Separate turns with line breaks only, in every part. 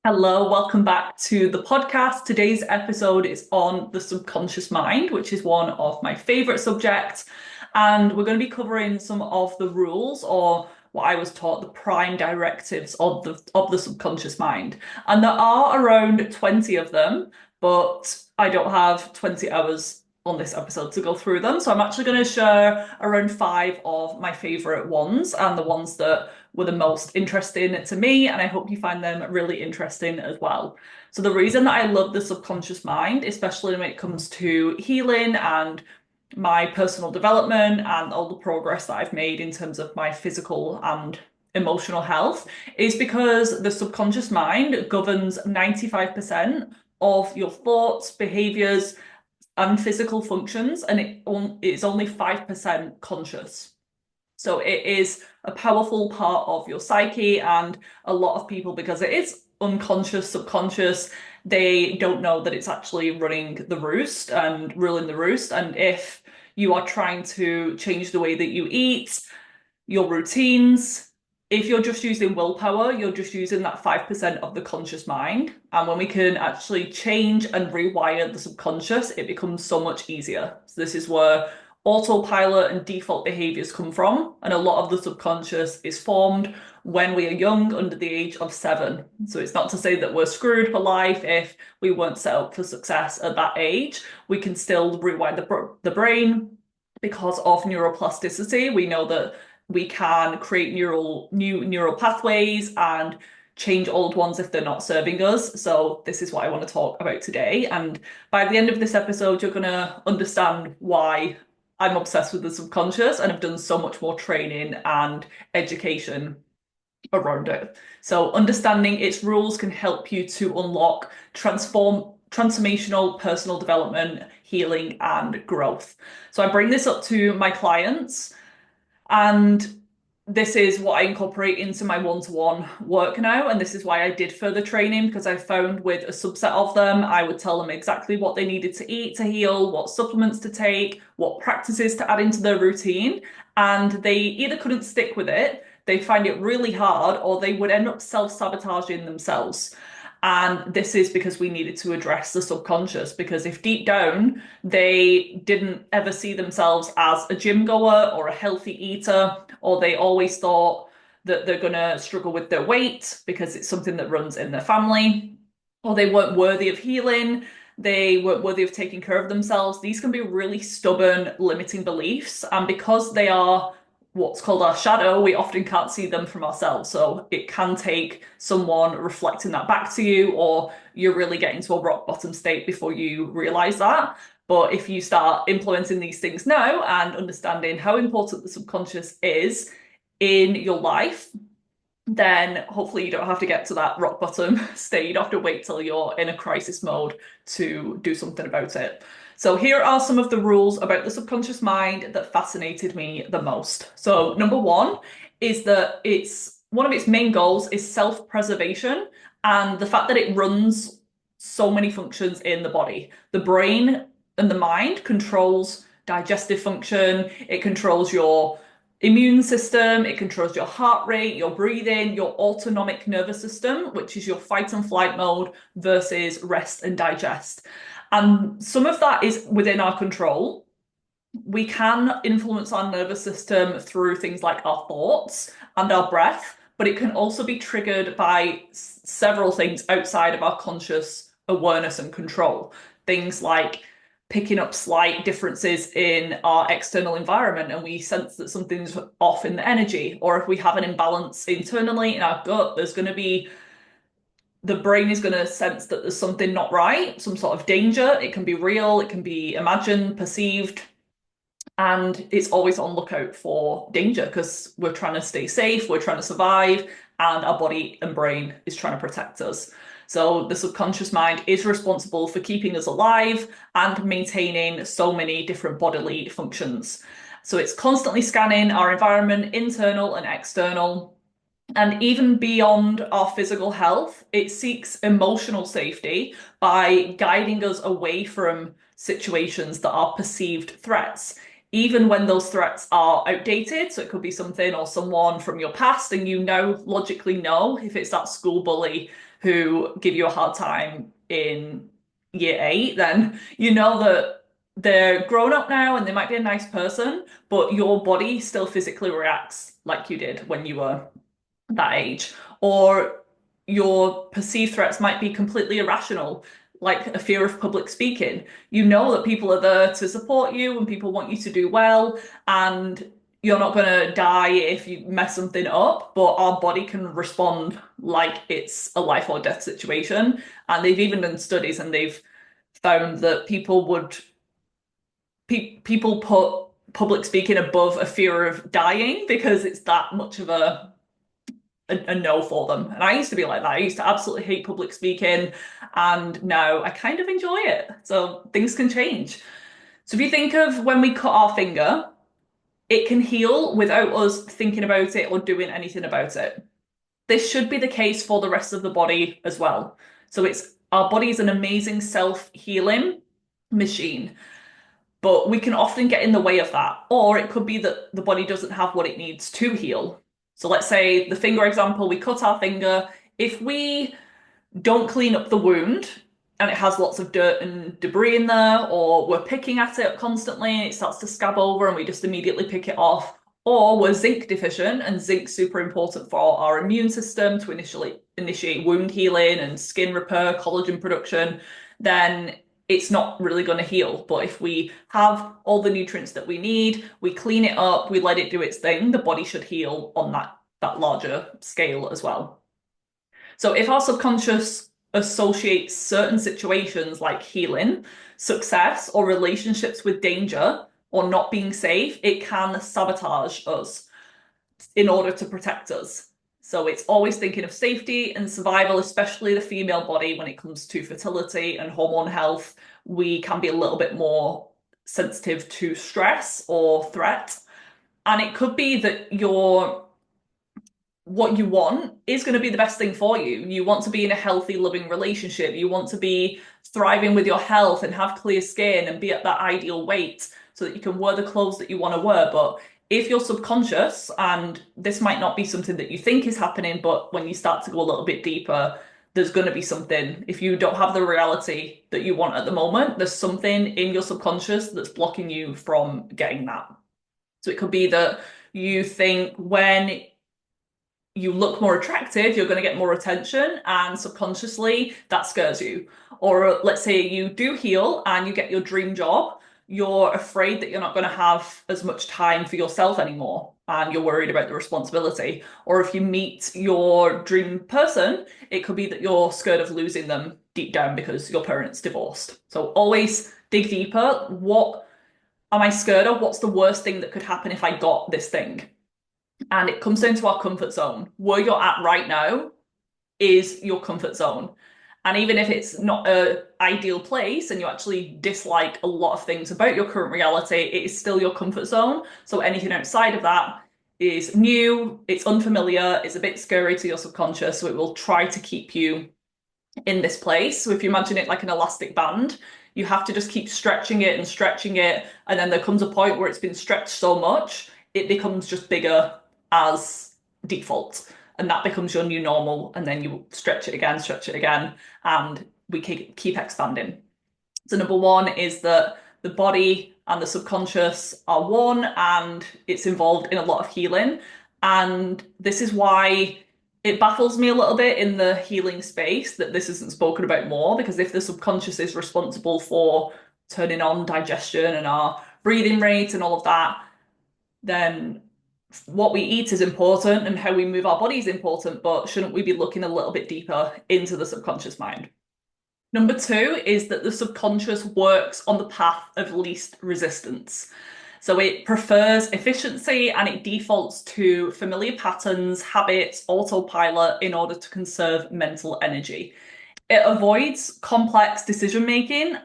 Hello, welcome back to the podcast. Today's episode is on the subconscious mind, which is one of my favorite subjects. And we're going to be covering some of the rules, or what I was taught, the prime directives of the subconscious mind. And there are around 20 of them, but I don't have 20 hours on this episode to go through them. So I'm actually going to share around five of my favorite ones and the ones that were the most interesting to me, and I hope you find them really interesting as well. So the reason that I love the subconscious mind, especially when it comes to healing and my personal development and all the progress that I've made in terms of my physical and emotional health, is because the subconscious mind governs 95% of your thoughts, behaviors, and physical functions, and it's only 5% conscious. So it is a powerful part of your psyche, and a lot of people, because it is unconscious, subconscious, they don't know that it's actually running the roost and ruling the roost. And if you are trying to change the way that you eat, your routines, if you're just using willpower, you're just using that 5% of the conscious mind. And when we can actually change and rewire the subconscious, it becomes so much easier. So this is where autopilot and default behaviors come from. And a lot of the subconscious is formed when we are young, under the age of 7. So it's not to say that we're screwed for life if we weren't set up for success at that age. We can still rewire the brain because of neuroplasticity. We know that we can create new neural pathways and change old ones if they're not serving us. So this is what I want to talk about today. And by the end of this episode, you're going to understand why I'm obsessed with the subconscious and have done so much more training and education around it. So understanding its rules can help you to unlock transformational personal development, healing, and growth. So I bring this up to my clients, and this is what I incorporate into my one-to-one work now. And this is why I did further training, because I found with a subset of them, I would tell them exactly what they needed to eat to heal, what supplements to take, what practices to add into their routine. And they either couldn't stick with it, they find it really hard, or they would end up self-sabotaging themselves. And this is because we needed to address the subconscious, because if deep down they didn't ever see themselves as a gym goer or a healthy eater, or they always thought that they're going to struggle with their weight because it's something that runs in their family, or they weren't worthy of healing, they weren't worthy of taking care of themselves, these can be really stubborn, limiting beliefs. And because they are what's called our shadow, we often can't see them from ourselves. So it can take someone reflecting that back to you, or you're really getting to a rock bottom state before you realize that. But if you start implementing these things now and understanding how important the subconscious is in your life, then hopefully you don't have to get to that rock bottom state. You don't have to wait till you're in a crisis mode to do something about it. So here are some of the rules about the subconscious mind that fascinated me the most. So number one is that one of its main goals is self-preservation, and the fact that it runs so many functions in the body. The brain and the mind controls digestive function, it controls your immune system, it controls your heart rate, your breathing, your autonomic nervous system, which is your fight and flight mode versus rest and digest. And some of that is within our control. We can influence our nervous system through things like our thoughts and our breath, but it can also be triggered by several things outside of our conscious awareness and control. Things like picking up slight differences in our external environment and we sense that something's off in the energy, or if we have an imbalance internally in our gut, the brain is going to sense that there's something not right, some sort of danger. It can be real, it can be imagined, perceived, and it's always on lookout for danger because we're trying to stay safe, we're trying to survive, and our body and brain is trying to protect us. So the subconscious mind is responsible for keeping us alive and maintaining so many different bodily functions. So it's constantly scanning our environment, internal and external. And even beyond our physical health, it seeks emotional safety by guiding us away from situations that are perceived threats, even when those threats are outdated. So it could be something or someone from your past, and logically know if it's that school bully who give you a hard time in year 8, then you know that they're grown up now and they might be a nice person, but your body still physically reacts like you did when you were that age. Or your perceived threats might be completely irrational, like a fear of public speaking. You know that people are there to support you and people want you to do well, and you're not going to die if you mess something up, but our body can respond like it's a life or death situation. And they've even done studies and they've found that people put public speaking above a fear of dying because it's that much of a no for them. And I used to be like that. I used to absolutely hate public speaking, and now I kind of enjoy it. So things can change. So if you think of when we cut our finger, it can heal without us thinking about it or doing anything about it. This should be the case for the rest of the body as well. So our body is an amazing self-healing machine, but we can often get in the way of that. Or it could be that the body doesn't have what it needs to heal. So let's say the finger example, we cut our finger. If we don't clean up the wound and it has lots of dirt and debris in there, or we're picking at it constantly and it starts to scab over and we just immediately pick it off, or we're zinc deficient, and zinc's super important for our immune system to initiate wound healing and skin repair, collagen production, then it's not really going to heal. But if we have all the nutrients that we need, we clean it up, we let it do its thing, the body should heal on that larger scale as well. So if our subconscious associates certain situations like healing, success, or relationships with danger or not being safe, it can sabotage us in order to protect us. So it's always thinking of safety and survival, especially the female body when it comes to fertility and hormone health. We can be a little bit more sensitive to stress or threat. And it could be that what you want is going to be the best thing for you. You want to be in a healthy, loving relationship. You want to be thriving with your health and have clear skin and be at that ideal weight so that you can wear the clothes that you want to wear. But if you're subconscious, and this might not be something that you think is happening, but when you start to go a little bit deeper, there's going to be something. If you don't have the reality that you want at the moment, there's something in your subconscious that's blocking you from getting that. So it could be that you think when you look more attractive, you're going to get more attention, and subconsciously that scares you. Or let's say you do heal and you get your dream job, you're afraid that you're not going to have as much time for yourself anymore, and you're worried about the responsibility. Or if you meet your dream person, it could be that you're scared of losing them deep down because your parents divorced. So always dig deeper. What am I scared of? What's the worst thing that could happen if I got this thing? And it comes down to our comfort zone. Where you're at right now is your comfort zone. And even if it's not an ideal place and you actually dislike a lot of things about your current reality, it is still your comfort zone. So anything outside of that is new, it's unfamiliar, it's a bit scary to your subconscious, so it will try to keep you in this place. So if you imagine it like an elastic band, you have to just keep stretching it, and then there comes a point where it's been stretched so much, it becomes just bigger as default, and that becomes your new normal, and then you stretch it again, and we keep expanding. So number one is that the body and the subconscious are one, and it's involved in a lot of healing. And this is why it baffles me a little bit in the healing space that this isn't spoken about more, because if the subconscious is responsible for turning on digestion and our breathing rate and all of that, then what we eat is important and how we move our body is important, but shouldn't we be looking a little bit deeper into the subconscious mind? Number two is that the subconscious works on the path of least resistance. So it prefers efficiency and it defaults to familiar patterns, habits, autopilot in order to conserve mental energy. It avoids complex decision making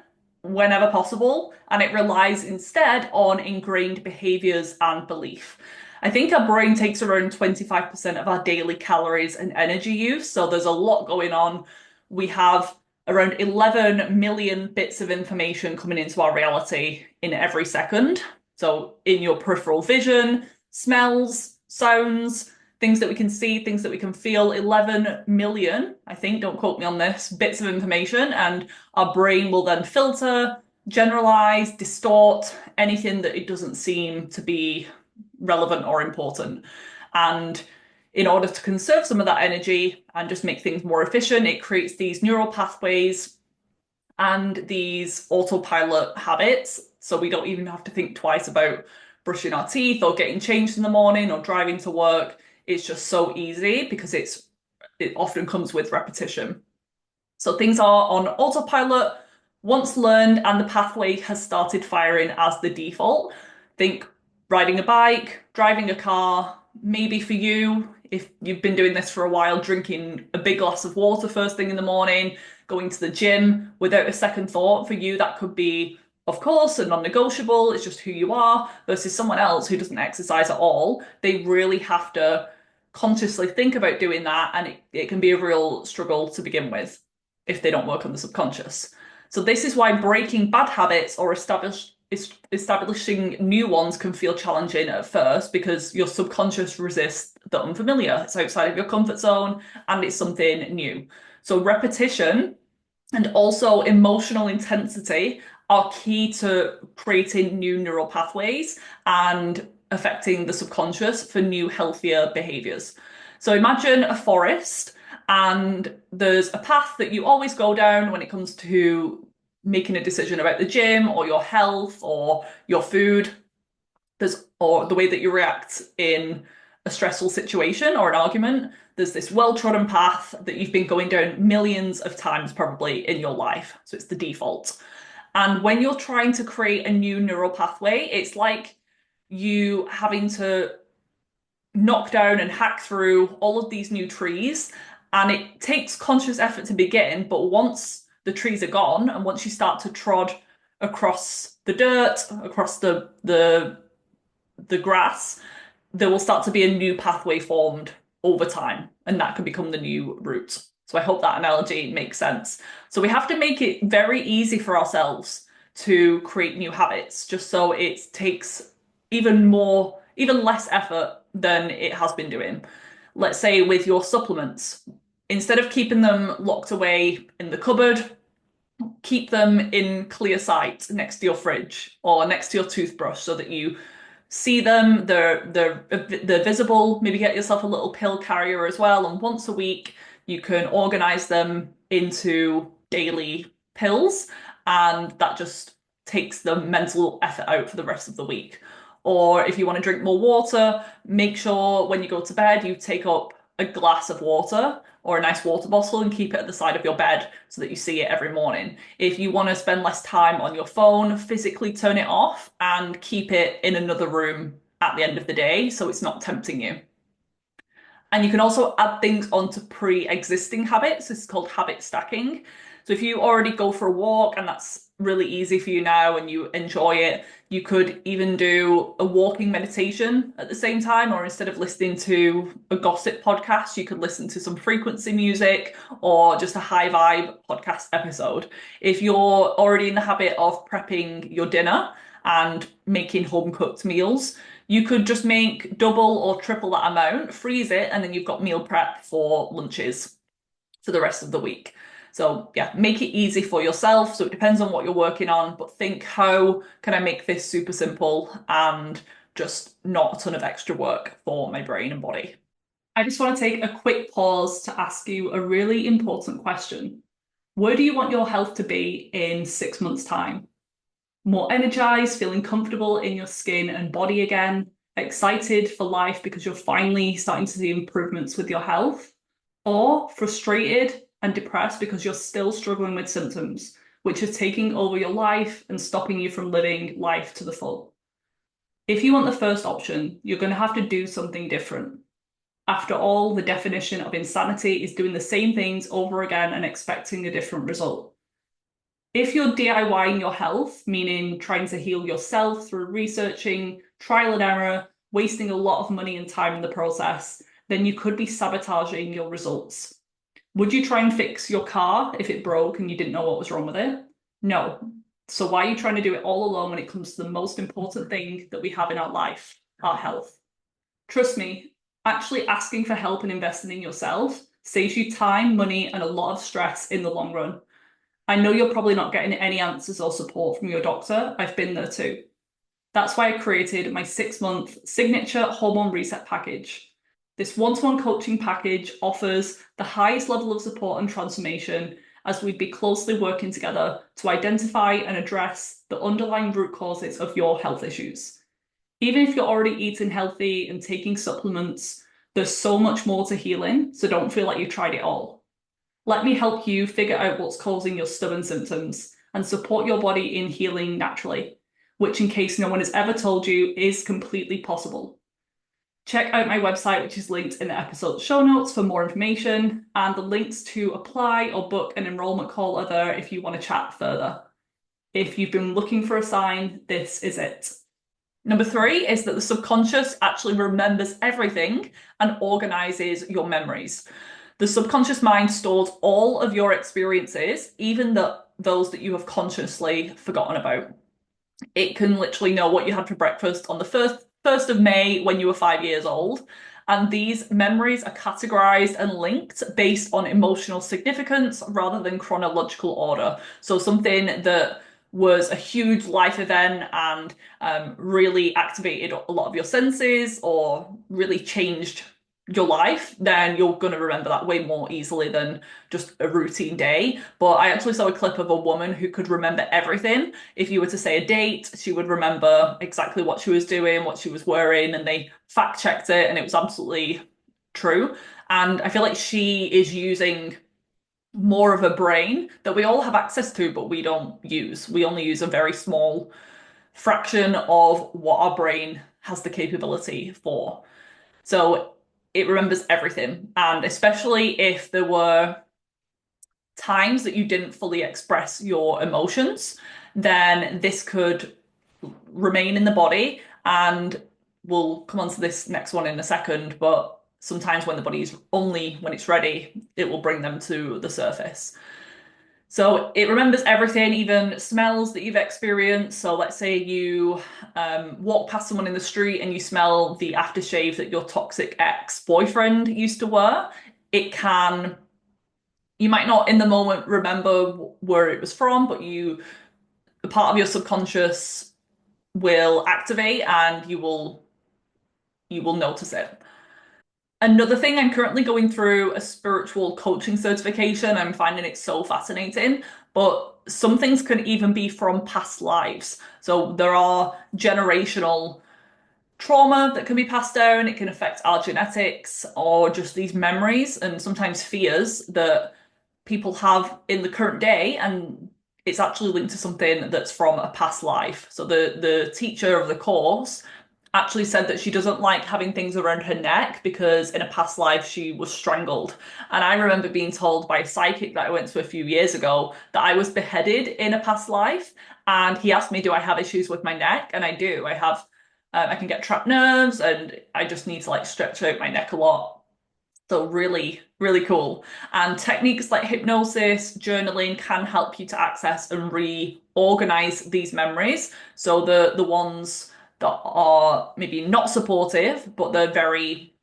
whenever possible, and it relies instead on ingrained behaviours and belief. I think our brain takes around 25% of our daily calories and energy use, so there's a lot going on. We have around 11 million bits of information coming into our reality in every second. So in your peripheral vision, smells, sounds, things that we can see, things that we can feel, 11 million, I think, don't quote me on this, bits of information, and our brain will then filter, generalize, distort anything that it doesn't seem to be relevant or important. And in order to conserve some of that energy and just make things more efficient, it creates these neural pathways and these autopilot habits. So we don't even have to think twice about brushing our teeth or getting changed in the morning or driving to work. It's just so easy because it often comes with repetition. So things are on autopilot once learned and the pathway has started firing as the default. Think riding a bike, driving a car, maybe for you, if you've been doing this for a while, drinking a big glass of water first thing in the morning, going to the gym without a second thought. For you, that could be, of course, a non-negotiable. It's just who you are, versus someone else who doesn't exercise at all. They really have to consciously think about doing that, and it can be a real struggle to begin with if they don't work on the subconscious. So this is why breaking bad habits or establishing new ones can feel challenging at first, because your subconscious resists the unfamiliar. It's outside of your comfort zone and it's something new. So repetition and also emotional intensity are key to creating new neural pathways and affecting the subconscious for new, healthier behaviors. So imagine a forest and there's a path that you always go down when it comes to making a decision about the gym or your health or your food. Or the way that you react in a stressful situation or an argument. There's this well-trodden path that you've been going down millions of times probably in your life. So it's the default. And when you're trying to create a new neural pathway, it's like you having to knock down and hack through all of these new trees. And it takes conscious effort to begin, but once the trees are gone and once you start to trod across the dirt, across the grass, there will start to be a new pathway formed over time, and that can become the new route. So I hope that analogy makes sense. So we have to make it very easy for ourselves to create new habits, just so it takes even less effort than it has been doing. Let's say with your supplements, instead of keeping them locked away in the cupboard, keep them in clear sight next to your fridge or next to your toothbrush so that you see them, they're visible. Maybe get yourself a little pill carrier as well, and once a week you can organize them into daily pills, and that just takes the mental effort out for the rest of the week. Or if you want to drink more water, make sure when you go to bed you take up a glass of water or a nice water bottle and keep it at the side of your bed so that you see it every morning. If you want to spend less time on your phone, physically turn it off and keep it in another room at the end of the day so it's not tempting you. And you can also add things onto pre-existing habits. This is called habit stacking. So if you already go for a walk and that's really easy for you now and you enjoy it, you could even do a walking meditation at the same time, or instead of listening to a gossip podcast, you could listen to some frequency music or just a high vibe podcast episode. If you're already in the habit of prepping your dinner and making home cooked meals, you could just make double or triple that amount, freeze it, and then you've got meal prep for lunches for the rest of the week. So yeah, make it easy for yourself. So it depends on what you're working on, but think, how can I make this super simple and just not a ton of extra work for my brain and body? I just want to take a quick pause to ask you a really important question. Where do you want your health to be in 6 months' time? More energized, feeling comfortable in your skin and body again, excited for life because you're finally starting to see improvements with your health, or frustrated and depressed because you're still struggling with symptoms, which are taking over your life and stopping you from living life to the full. If you want the first option, you're going to have to do something different. After all, the definition of insanity is doing the same things over again and expecting a different result. If you're DIYing your health, meaning trying to heal yourself through researching, trial and error, wasting a lot of money and time in the process, then you could be sabotaging your results. Would you try and fix your car if it broke and you didn't know what was wrong with it? No. So why are you trying to do it all alone when it comes to the most important thing that we have in our life, our health? Trust me, Actually asking for help and investing in yourself saves you time, money, and a lot of stress in the long run. I know you're probably not getting any answers or support from your doctor. I've been there too. That's why I created my 6-month signature hormone reset package. This one-to-one coaching package offers the highest level of support and transformation as we'd be closely working together to identify and address the underlying root causes of your health issues. Even if you're already eating healthy and taking supplements, there's so much more to healing, so don't feel like you've tried it all. Let me help you figure out what's causing your stubborn symptoms and support your body in healing naturally, which, in case no one has ever told you, is completely possible. Check out my website, which is linked in the episode show notes for more information, and the links to apply or book an enrollment call are there if you want to chat further. If you've been looking for a sign, this is it. Number 3 is that the subconscious actually remembers everything and organizes your memories. The subconscious mind stores all of your experiences, even those that you have consciously forgotten about. It can literally know what you had for breakfast on the first of May when you were 5 years old. And these memories are categorized and linked based on emotional significance rather than chronological order. So something that was a huge life event and really activated a lot of your senses or really changed your life, then you're going to remember that way more easily than just a routine day. But I actually saw a clip of a woman who could remember everything. If you were to say a date, she would remember exactly what she was doing, what she was wearing, and they fact checked it, and it was absolutely true. And I feel like she is using more of a brain that we all have access to, but we don't use. We only use a very small fraction of what our brain has the capability for. So it remembers everything. And especially if there were times that you didn't fully express your emotions, then this could remain in the body. And we'll come on to this next one in a second, but sometimes when the body's only when it's ready, it will bring them to the surface. So it remembers everything, even smells that you've experienced. So let's say you walk past someone in the street and you smell the aftershave that your toxic ex-boyfriend used to wear. It can, you might not in the moment remember where it was from, but a part of your subconscious will activate and you will notice it. Another thing, I'm currently going through a spiritual coaching certification. I'm finding it so fascinating, but some things can even be from past lives. So there are generational trauma that can be passed down. It can affect our genetics or just these memories and sometimes fears that people have in the current day, and it's actually linked to something that's from a past life. So the teacher of the course actually said that she doesn't like having things around her neck because in a past life she was strangled. And I remember being told by a psychic that I went to a few years ago that I was beheaded in a past life. And he asked me, do I have issues with my neck? And I do. I have, I can get trapped nerves and I just need to like stretch out my neck a lot. So really, really cool. And techniques like hypnosis, journaling can help you to access and reorganize these memories. So the ones that are maybe not supportive, but they're very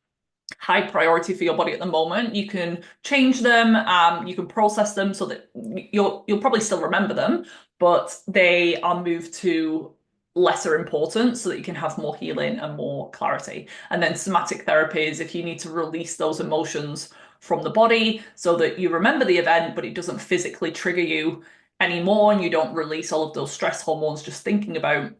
high priority for your body at the moment, you can change them, you can process them so that you'll probably still remember them, but they are moved to lesser importance so that you can have more healing and more clarity. And then somatic therapy is if you need to release those emotions from the body so that you remember the event, but it doesn't physically trigger you anymore and you don't release all of those stress hormones just thinking about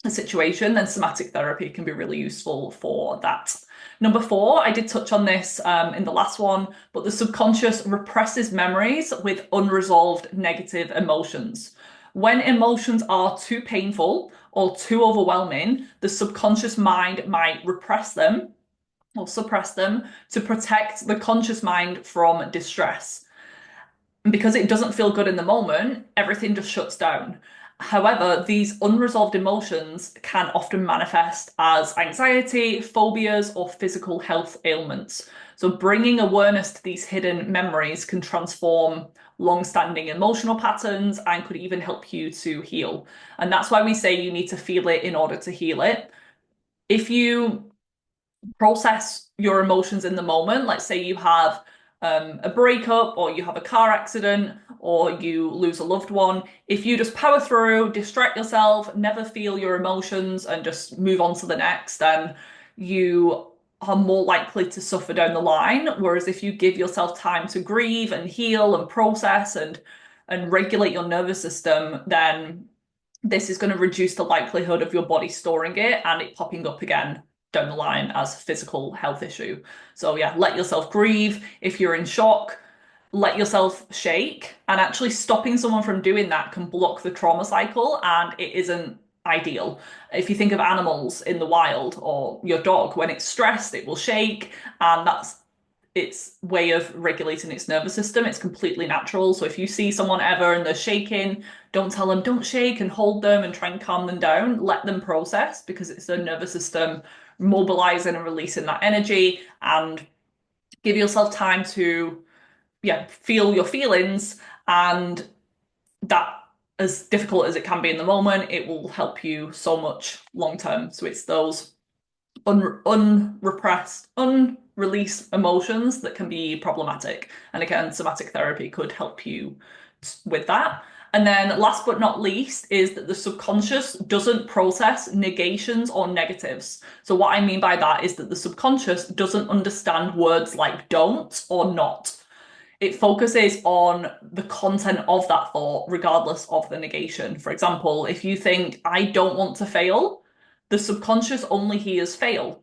a situation, then somatic therapy can be really useful for that. Number 4, I did touch on this in the last one, but the subconscious represses memories with unresolved negative emotions. When emotions are too painful or too overwhelming, the subconscious mind might repress them or suppress them to protect the conscious mind from distress. And because it doesn't feel good in the moment, everything just shuts down. However, these unresolved emotions can often manifest as anxiety, phobias, or physical health ailments. So, bringing awareness to these hidden memories can transform long-standing emotional patterns and could even help you to heal. And that's why we say you need to feel it in order to heal it. If you process your emotions in the moment. Let's say you have a breakup, or you have a car accident, or you lose a loved one. If you just power through, distract yourself, never feel your emotions, and just move on to the next, then you are more likely to suffer down the line. Whereas if you give yourself time to grieve and heal and process and regulate your nervous system, then this is going to reduce the likelihood of your body storing it and it popping up again down the line as a physical health issue. So yeah, let yourself grieve. If you're in shock, let yourself shake. And actually stopping someone from doing that can block the trauma cycle, and it isn't ideal. If you think of animals in the wild, or your dog, when it's stressed, it will shake, and that's its way of regulating its nervous system. It's completely natural. So if you see someone ever and they're shaking, don't tell them don't shake and hold them and try and calm them down. Let them process, because it's their nervous system mobilizing and releasing that energy. And give yourself time to, yeah, feel your feelings. And that, as difficult as it can be in the moment, it will help you so much long term. So it's those unrepressed, unreleased emotions that can be problematic. And again, somatic therapy could help you with that. And then last but not least is that the subconscious doesn't process negations or negatives. So what I mean by that is that the subconscious doesn't understand words like don't or not. It focuses on the content of that thought, regardless of the negation. For example, if you think, I don't want to fail, the subconscious only hears fail.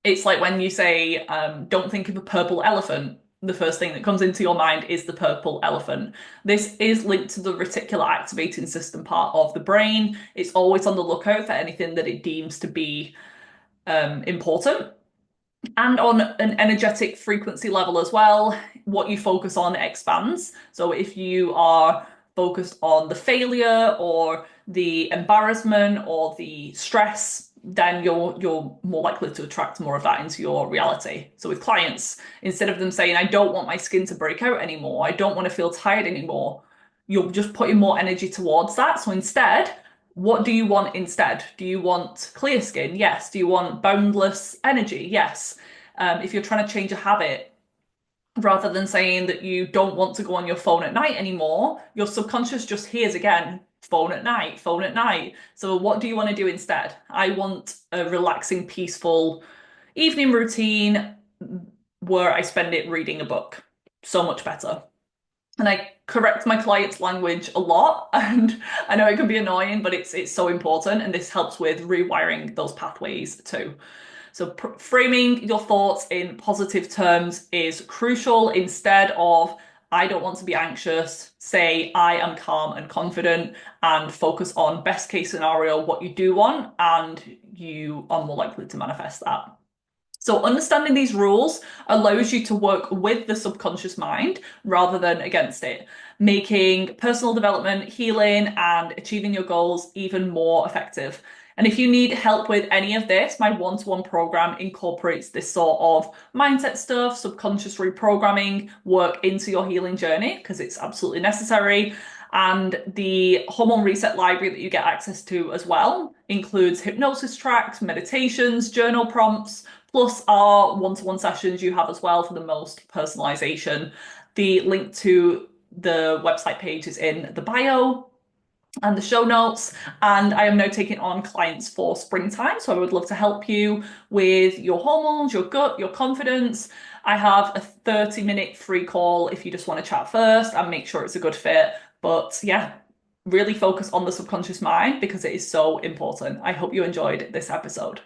It's like when you say, don't think of a purple elephant, the first thing that comes into your mind is the purple elephant. This is linked to the reticular activating system part of the brain. It's always on the lookout for anything that it deems to be important. And on an energetic frequency level as well, what you focus on expands. So if you are focused on the failure or the embarrassment or the stress, then you're more likely to attract more of that into your reality. So with clients, instead of them saying, I don't want my skin to break out anymore, I don't want to feel tired anymore, you're just putting more energy towards that. So instead, what do you want instead? Do you want clear skin? Yes. Do you want boundless energy? Yes. If you're trying to change a habit, rather than saying that you don't want to go on your phone at night anymore, your subconscious just hears again, phone at night, phone at night. So what do you want to do instead? I want a relaxing, peaceful evening routine where I spend it reading a book. So much better. And I correct my clients' language a lot, and I know it can be annoying, but it's so important, and this helps with rewiring those pathways too. So framing your thoughts in positive terms is crucial. Instead of I don't want to be anxious, say I am calm and confident, and focus on best case scenario, what you do want, and you are more likely to manifest that. So understanding these rules allows you to work with the subconscious mind rather than against it, making personal development, healing, and achieving your goals even more effective. And if you need help with any of this, my one-to-one program incorporates this sort of mindset stuff, subconscious reprogramming work into your healing journey, because it's absolutely necessary. And the hormone reset library that you get access to as well includes hypnosis tracks, meditations, journal prompts, plus our one-to-one sessions you have as well for the most personalization. The link to the website page is in the bio and the show notes. And I am now taking on clients for springtime. So I would love to help you with your hormones, your gut, your confidence. I have a 30-minute free call if you just want to chat first and make sure it's a good fit. But yeah, really focus on the subconscious mind because it is so important. I hope you enjoyed this episode.